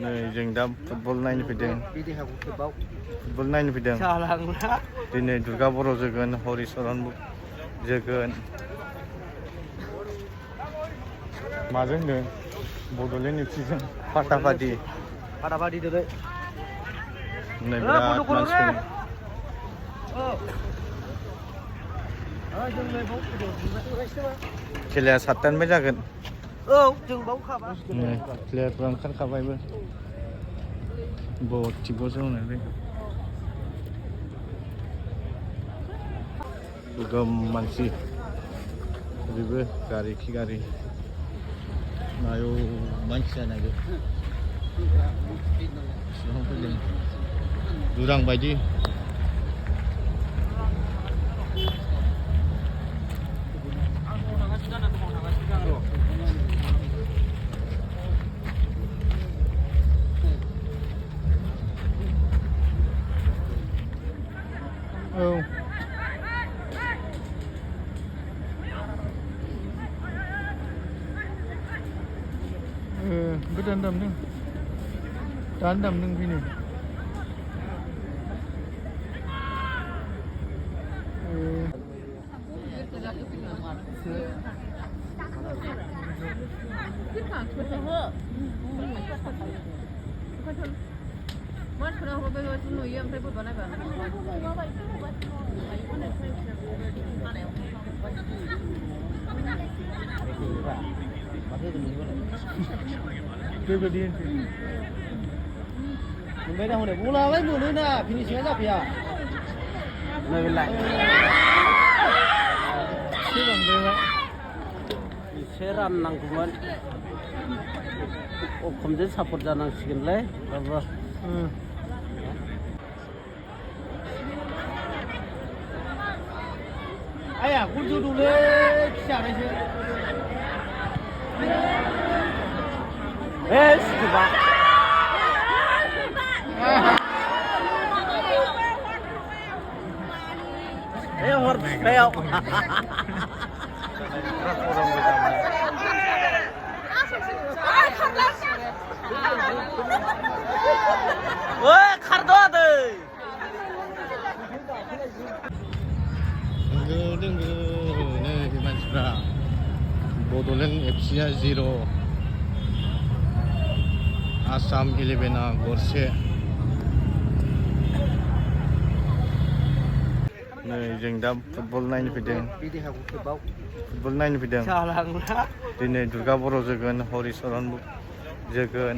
नै जों दा फुटबल नायनो फैदों। फुटबल नायनो फैदों। दिनै दुर्गा बर' जोगोन, हरिचरन जोगोन। माजों होनदों? बड'लेण्ड एफसिजों फाटाफाटि। नै बिराद मानसि फैदों। खेलाया 7टानिफ्राय जागोन। प्लेयारफ्रा ओंखारखाबायबो। थिगबावसो होनाखै। गोगोम मानसि बेबो गारि खि गारि मायाव मानसिया नागिर सिगाङाव फैदों दुरां बायदि गोदान दामदों दानो दामदों फैनो बेबायदि मोनबाय दा हनै बलालाय मोनोना फिनिशिंआ जाफैया नैलाय एसे राननांगौमोन खमजों सापर्ट जानांसिगोनलै बाबा आया गल जोदौलै खिजानायसो coba. Ayo harus kayak. Wah, kardo ada. Denggo, nih mansra. Bodoland FC-nya 0. Assam 11-a गरसे नै जों दा फुटबल नायनो फैदों फुटबल नायनो फैदों दिनै दुर्गा बर' जोगोन हरिचरन जोगोन